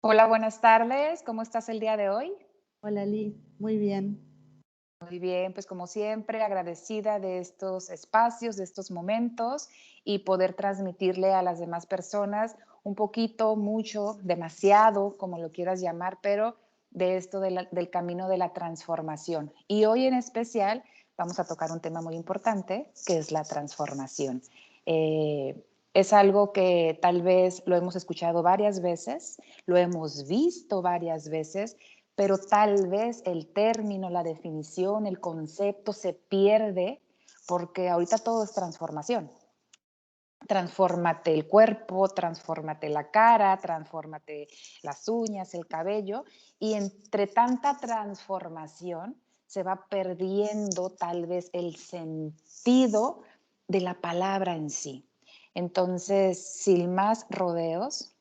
Hola, buenas tardes. ¿Cómo estás el día de hoy? Hola Liz, muy bien. Muy bien, pues como siempre, agradecida de estos espacios, de estos momentos y poder transmitirle a las demás personas un poquito, mucho, demasiado, como lo quieras llamar, pero de esto del camino de la transformación. Y hoy en especial vamos a tocar un tema muy importante, que es la transformación. Es algo que tal vez lo hemos escuchado varias veces, lo hemos visto varias veces, pero tal vez el término, la definición, el concepto se pierde porque ahorita todo es transformación. Transfórmate el cuerpo, transfórmate la cara, transfórmate las uñas, el cabello, y entre tanta transformación se va perdiendo tal vez el sentido de la palabra en sí. Entonces, sin más rodeos,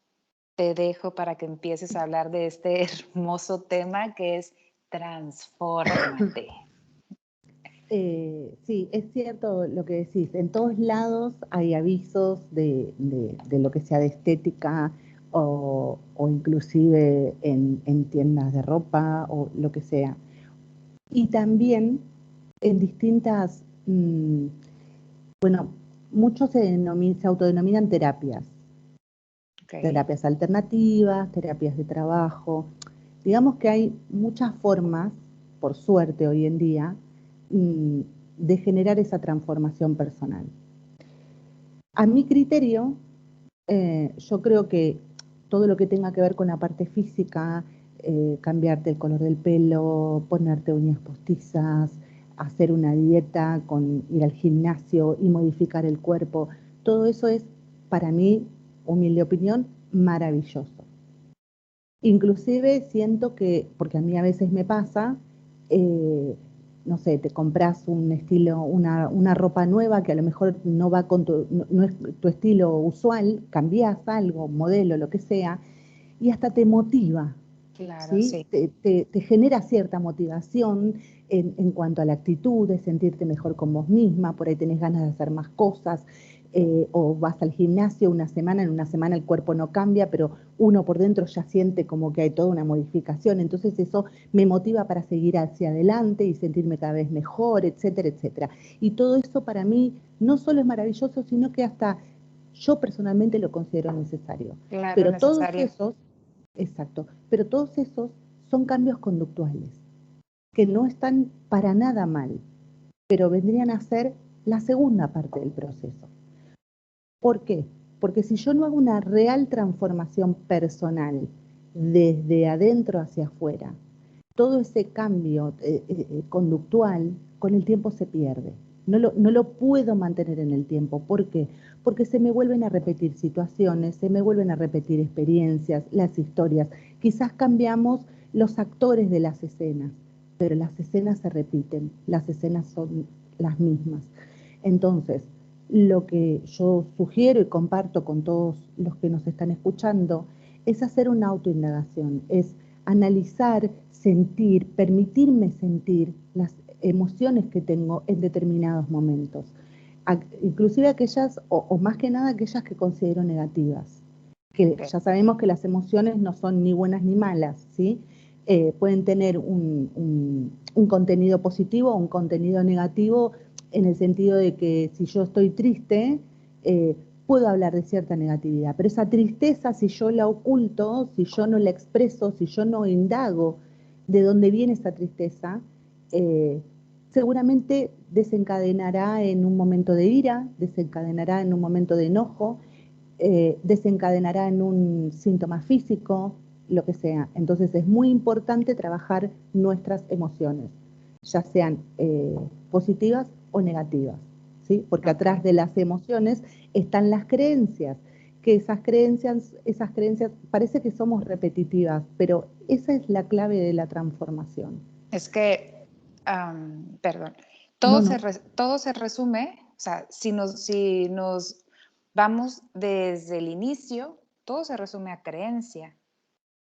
te dejo para que empieces a hablar de este hermoso tema que es transfórmate. Sí, es cierto lo que decís. En todos lados hay avisos de lo que sea de estética o inclusive en tiendas de ropa o lo que sea. Y también en distintas, bueno, muchos se autodenominan terapias, Ok. terapias alternativas, terapias de trabajo. Digamos que hay muchas formas, por suerte hoy en día, mm, de generar esa transformación personal. A mi criterio, yo creo que todo lo que tenga que ver con la parte física, cambiarte el color del pelo, ponerte uñas postizas, hacer una dieta, con ir al gimnasio y modificar el cuerpo, todo eso es, para mí, humilde opinión, maravilloso. Inclusive siento que, porque a mí a veces me pasa, eh, no sé, te compras un estilo, una ropa nueva que a lo mejor no va con no es tu estilo usual, cambias algo, modelo, lo que sea, y hasta te motiva, Claro, ¿sí? sí. Te genera cierta motivación en cuanto a la actitud, de sentirte mejor con vos misma, por ahí tenés ganas de hacer más cosas, o vas al gimnasio una semana, en una semana el cuerpo no cambia, pero uno por dentro ya siente como que hay toda una modificación, entonces eso me motiva para seguir hacia adelante y sentirme cada vez mejor, etcétera, etcétera. Y todo eso para mí no solo es maravilloso, sino que hasta yo personalmente lo considero necesario. Claro, es Pero todos necesario. esos, exacto, pero todos esos son cambios conductuales que no están para nada mal, pero vendrían a ser la segunda parte del proceso. ¿Por qué? Porque si yo no hago una real transformación personal desde adentro hacia afuera, todo ese cambio conductual con el tiempo se pierde. No lo puedo mantener en el tiempo. ¿Por qué? Porque se me vuelven a repetir situaciones, se me vuelven a repetir experiencias, las historias. Quizás cambiamos los actores de las escenas, pero las escenas se repiten, las escenas son las mismas. Entonces, lo que yo sugiero y comparto con todos los que nos están escuchando es hacer una autoindagación, es analizar, sentir, permitirme sentir las emociones que tengo en determinados momentos, inclusive aquellas, o más que nada aquellas que considero negativas, que Ok. ya sabemos que las emociones no son ni buenas ni malas, ¿sí? Pueden tener un contenido positivo o un contenido negativo en el sentido de que si yo estoy triste, eh, puedo hablar de cierta negatividad, pero esa tristeza, si yo la oculto, si yo no la expreso, si yo no indago de dónde viene esa tristeza, eh, seguramente desencadenará en un momento de ira, desencadenará en un momento de enojo, desencadenará en un síntoma físico, lo que sea. Entonces es muy importante trabajar nuestras emociones, ya sean positivas o negativas, ¿sí? Porque Ok. atrás de las emociones están las creencias, que esas creencias parece que somos repetitivas, pero esa es la clave de la transformación. Es que, perdón, No, no. todo se resume, o sea, si nos vamos desde el inicio, todo se resume a creencia.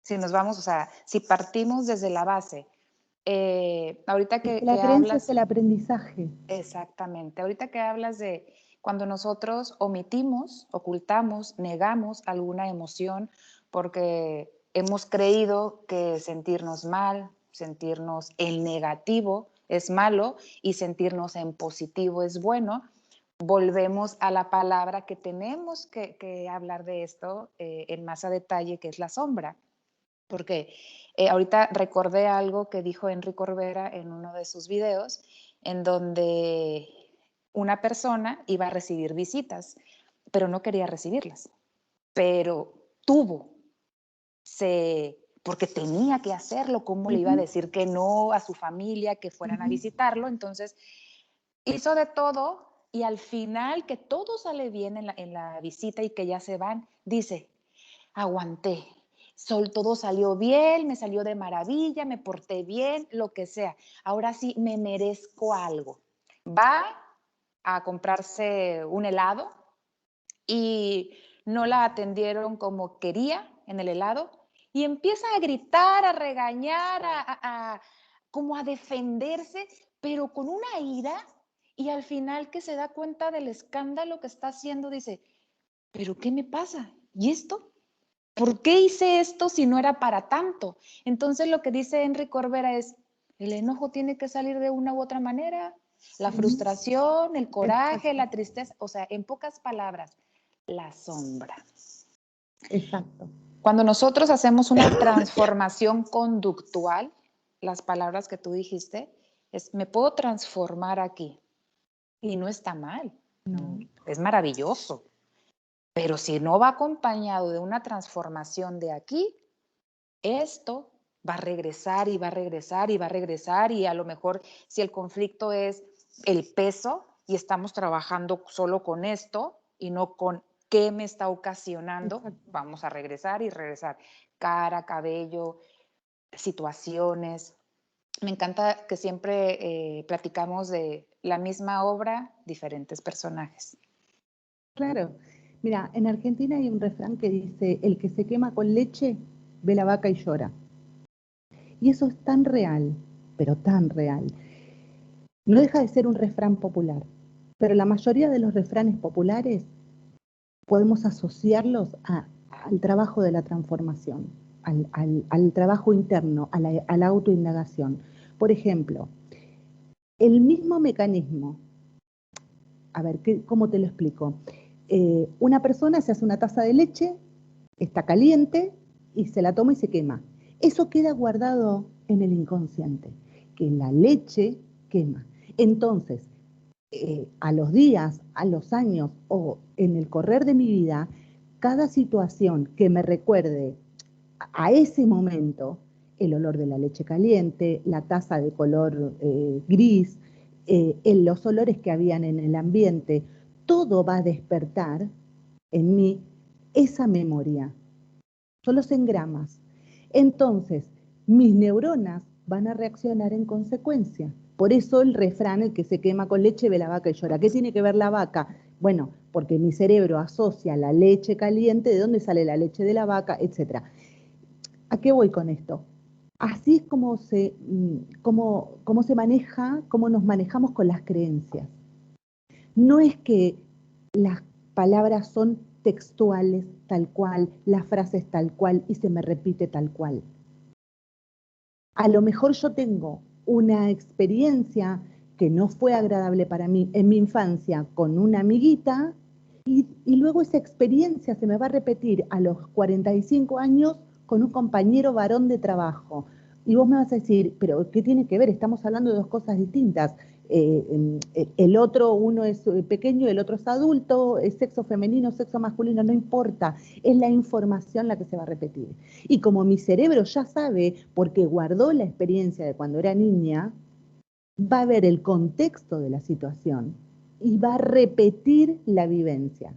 Si nos vamos, o sea, si partimos desde la base, ahorita Es que que la creencia es hablas, el aprendizaje. exactamente, ahorita que hablas de cuando nosotros omitimos, ocultamos, negamos alguna emoción porque hemos creído que sentirnos mal, sentirnos en negativo es malo y sentirnos en positivo es bueno. Volvemos a la palabra que tenemos que hablar de esto en más a detalle, que es la sombra. Porque ahorita recordé algo que dijo Enrique Corbera en uno de sus videos, en donde una persona iba a recibir visitas, pero no quería recibirlas, pero tuvo, porque tenía que hacerlo, ¿cómo le iba a decir que no a su familia, que fueran a visitarlo? Entonces, hizo de todo y al final, que todo sale bien en la visita y que ya se van, dice, aguanté, todo salió bien, me salió de maravilla, me porté bien, lo que sea. Ahora sí me merezco algo. Va a comprarse un helado y no la atendieron como quería en el helado y empieza a gritar, a regañar, como a defenderse, pero con una ira, y al final que se da cuenta del escándalo que está haciendo, dice, ¿pero qué me pasa? ¿Y esto? ¿Por qué hice esto si no era para tanto? Entonces lo que dice Enrique Corbera es, el enojo tiene que salir de una u otra manera, la frustración, el coraje, la tristeza, o sea, en pocas palabras, la sombra. Exacto. Cuando nosotros hacemos una transformación conductual, las palabras que tú dijiste, es, me puedo transformar aquí. Y no está mal, No. es maravilloso. Pero si no va acompañado de una transformación de aquí, esto va a regresar y va a regresar y va a regresar, y a lo mejor si el conflicto es el peso y estamos trabajando solo con esto y no con qué me está ocasionando, Exacto. vamos a regresar y regresar. Cara, cabello, situaciones. Me encanta que siempre platicamos de la misma obra, diferentes personajes. Claro. Mira, en Argentina hay un refrán que dice, el que se quema con leche, ve la vaca y llora. Y eso es tan real, pero tan real. No deja de ser un refrán popular, pero la mayoría de los refranes populares podemos asociarlos al trabajo de la transformación, al trabajo interno, a la autoindagación. Por ejemplo, el mismo mecanismo, a ver, ¿cómo te lo explico? Una persona se hace una taza de leche, está caliente y se la toma y se quema. Eso queda guardado en el inconsciente, que la leche quema. Entonces, a los días, a los años o en el correr de mi vida, cada situación que me recuerde a ese momento, el olor de la leche caliente, la taza de color gris, los olores que habían en el ambiente, todo va a despertar en mí esa memoria, solo en gramas. Entonces, mis neuronas van a reaccionar en consecuencia. Por eso el refrán, el que se quema con leche ve la vaca y llora. ¿Qué tiene que ver la vaca? Bueno, porque mi cerebro asocia la leche caliente, de dónde sale la leche de la vaca, etc. ¿A qué voy con esto? Así es como cómo se maneja, cómo nos manejamos con las creencias. No es que las palabras son textuales tal cual, las frases tal cual y se me repite tal cual. A lo mejor yo tengo una experiencia que no fue agradable para mí en mi infancia con una amiguita y luego esa experiencia se me va a repetir a los 45 años con un compañero varón de trabajo. Y vos me vas a decir, pero ¿qué tiene que ver? Estamos hablando de dos cosas distintas. El otro, uno es pequeño, el otro es adulto, es sexo femenino, sexo masculino, no importa. Es la información la que se va a repetir. Y como mi cerebro ya sabe, porque guardó la experiencia de cuando era niña, va a ver el contexto de la situación y va a repetir la vivencia.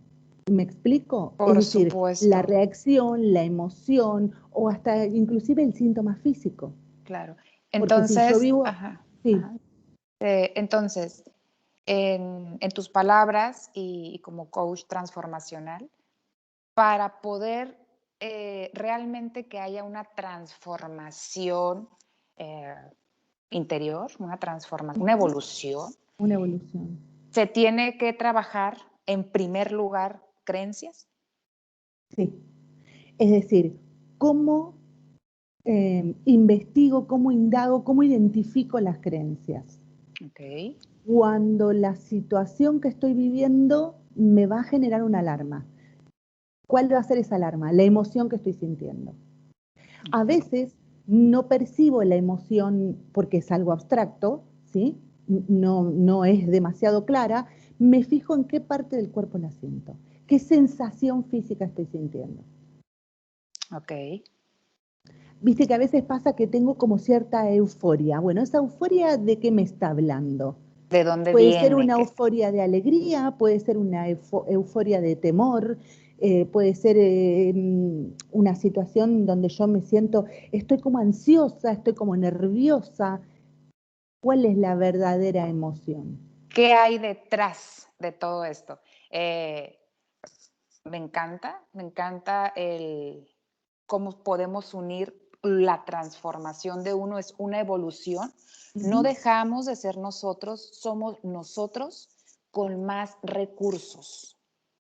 ¿Me explico? Es Por decir, la supuesto, reacción, la emoción o hasta inclusive el síntoma físico. claro. Porque si yo Entonces, vivo, ajá, sí, ajá. Entonces, en tus palabras y como coach transformacional, para poder realmente que haya una transformación eh, interior, una transformación, una evolución, una evolución. se tiene que trabajar en primer lugar creencias. Sí. Es decir, ¿cómo investigo, cómo indago, cómo identifico las creencias. Ok. Cuando la situación que estoy viviendo me va a generar una alarma. ¿Cuál va a ser esa alarma? La emoción que estoy sintiendo. A veces no percibo la emoción porque es algo abstracto, ¿sí? No es demasiado clara. Me fijo en qué parte del cuerpo la siento, qué sensación física estoy sintiendo. Ok. Viste que a veces pasa que tengo como cierta euforia. Bueno, ¿esa euforia de qué me está hablando? ¿De dónde Puede ser viene? una euforia de alegría, puede ser una euforia de temor, puede ser una situación donde yo me siento, estoy como ansiosa, estoy como nerviosa. ¿Cuál es la verdadera emoción? ¿Qué hay detrás de todo esto? Eh, me encanta el cómo podemos unir la transformación de uno, es una evolución. No Ujú. dejamos de ser nosotros, somos nosotros con más recursos.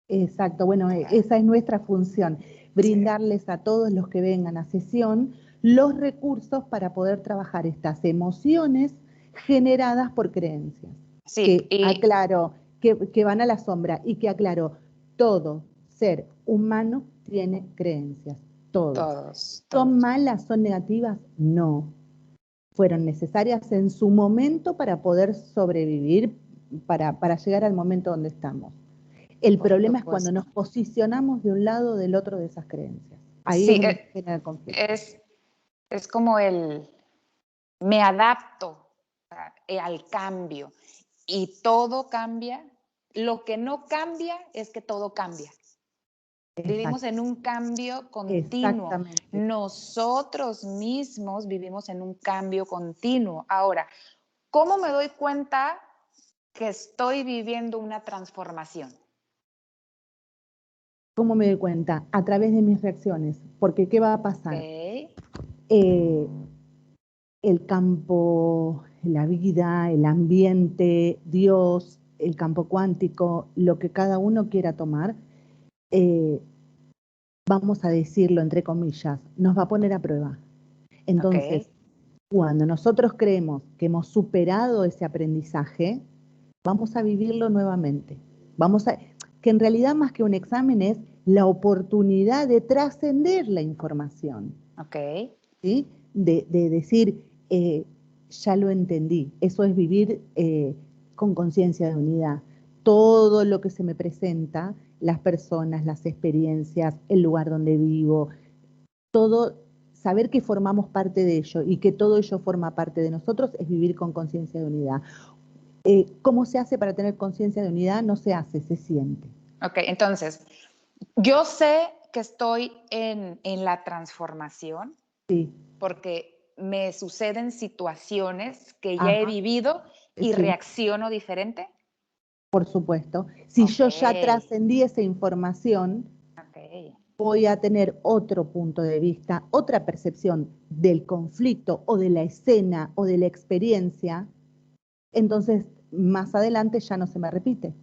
Exacto, bueno, Ah, esa es nuestra función, sí, brindarles a todos los que vengan a sesión los recursos para poder trabajar estas emociones generadas por creencias. sí, Que aclaro, que van a la sombra y que aclaro, todo ser humano tiene creencias, todos. todos, ¿Son todos. malas, son negativas? No. Fueron necesarias en su momento para poder sobrevivir, para llegar al momento donde estamos. El Por problema es cuando supuesto. nos posicionamos de un lado o del otro de esas creencias. Ahí es Sí, donde se genera el conflicto. es como me adapto al cambio y todo cambia. Lo que no cambia es que todo cambia. Vivimos Exacto, en un cambio continuo. exactamente. Nosotros mismos vivimos en un cambio continuo. Ahora, ¿cómo me doy cuenta que estoy viviendo una transformación? ¿Cómo me doy cuenta? A través de mis reacciones. Porque ¿qué va a pasar? Ok, Eh, el campo, la vida, el ambiente, Dios, el campo cuántico, lo que cada uno quiera tomar, eh, vamos a decirlo entre comillas, nos va a poner a prueba. ok, Entonces, cuando nosotros creemos que hemos superado ese aprendizaje, vamos a vivirlo nuevamente. Que en realidad más que un examen es la oportunidad de trascender la información, ok. ¿sí? De decir, ya lo entendí. Eso es vivir con conciencia de unidad. Todo lo que se me presenta, las personas, las experiencias, el lugar donde vivo, todo, saber que formamos parte de ello y que todo ello forma parte de nosotros es vivir con conciencia de unidad. ¿Cómo se hace para tener conciencia de unidad? No se hace, se siente. Ok, entonces, yo sé que estoy en la transformación Sí, porque me suceden situaciones que ya he ajá, vivido y sí, reacciono diferente. por supuesto. Si Ok, yo ya trascendí esa información, ok. voy a tener otro punto de vista, otra percepción del conflicto o de la escena o de la experiencia, entonces más adelante ya no se me repite.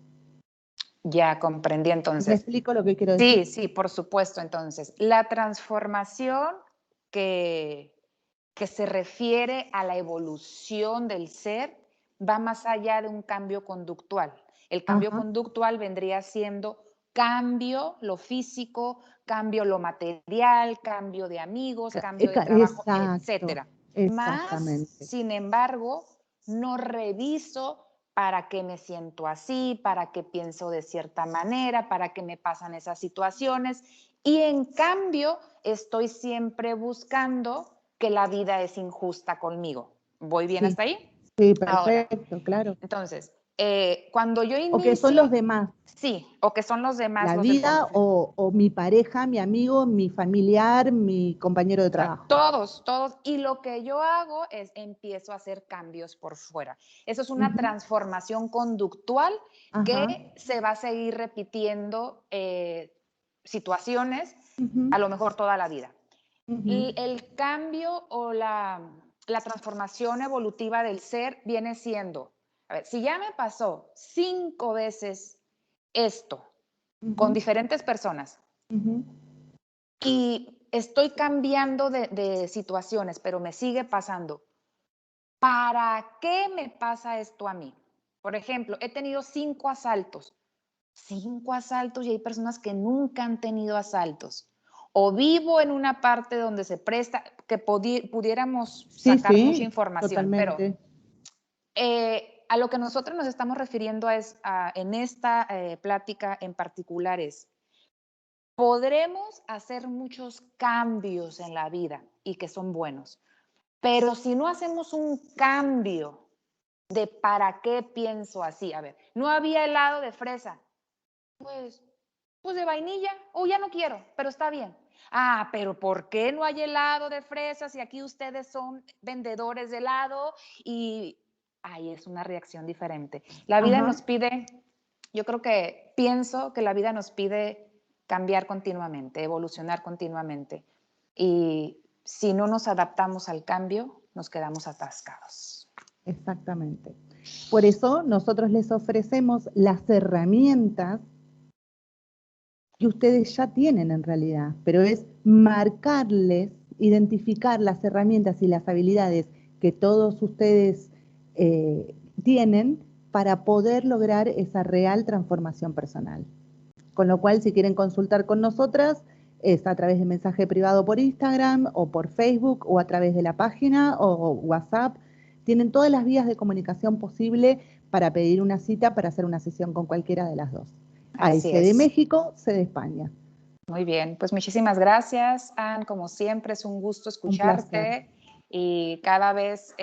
Ya comprendí ¿Me entonces. explico lo que quiero Sí, decir? sí, por supuesto. Entonces, la transformación que, que se refiere a la evolución del ser va más allá de un cambio conductual. El cambio Ajá, conductual vendría siendo cambio lo físico, cambio lo material, cambio de amigos, cambio de trabajo, exacto, etcétera. Más, exactamente. sin embargo, no reviso para qué me siento así, para qué pienso de cierta manera, para qué me pasan esas situaciones. Y en cambio, estoy siempre buscando que la vida es injusta conmigo. ¿Voy bien Sí, hasta ahí? sí, Ahora, perfecto, claro. entonces, cuando yo O que son inicio, los demás, sí, o que son los demás la los del vida conflicto. o mi pareja, mi amigo, mi familiar, mi compañero de O sea, trabajo. todos, todos. Y lo que yo hago es empiezo a hacer cambios por fuera. Eso es una Ujú, transformación conductual ajá, que se va a seguir repitiendo situaciones ujú, a lo mejor toda la vida. ujú, El cambio o la transformación evolutiva del ser viene siendo, a ver, si ya me pasó 5 veces esto con ujú, diferentes personas ujú, y estoy cambiando de situaciones, pero me sigue pasando. ¿Para qué me pasa esto a mí? Por ejemplo, he tenido 5 asaltos. 5 asaltos y hay personas que nunca han tenido asaltos. O vivo en una parte donde se presta, que pudiéramos Sí, sacar mucha sí, información, pero totalmente. a lo que nosotros nos estamos refiriendo en esta plática en particular es, podremos hacer muchos cambios en la vida y que son buenos, pero si no hacemos un cambio de para qué pienso así, a ver, no había helado de fresa, pues, pues de vainilla, o ya no quiero, pero está bien. Ah, pero ¿por qué no hay helado de fresas si aquí ustedes son vendedores de helado? Y ahí es una reacción diferente. La vida Ajá, nos pide, yo creo que pienso que la vida nos pide cambiar continuamente, evolucionar continuamente. Y si no nos adaptamos al cambio, nos quedamos atascados. exactamente. Por eso nosotros les ofrecemos las herramientas que ustedes ya tienen en realidad, pero es marcarles, identificar las herramientas y las habilidades que todos ustedes tienen para poder lograr esa real transformación personal. Con lo cual, si quieren consultar con nosotras, es a través de mensaje privado por Instagram o por Facebook o a través de la página o WhatsApp. Tienen todas las vías de comunicación posible para pedir una cita para hacer una sesión con cualquiera de las dos. Hay Así C de es. México, C de España. Muy bien, pues muchísimas gracias, Anne. Como siempre, es un gusto Un placer. escucharte y cada vez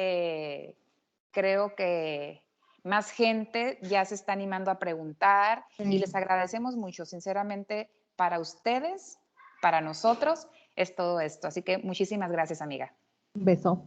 creo que más gente ya se está animando a preguntar y les agradecemos mucho, sinceramente, para ustedes, para nosotros, es todo esto. Así que muchísimas gracias, amiga. Un beso.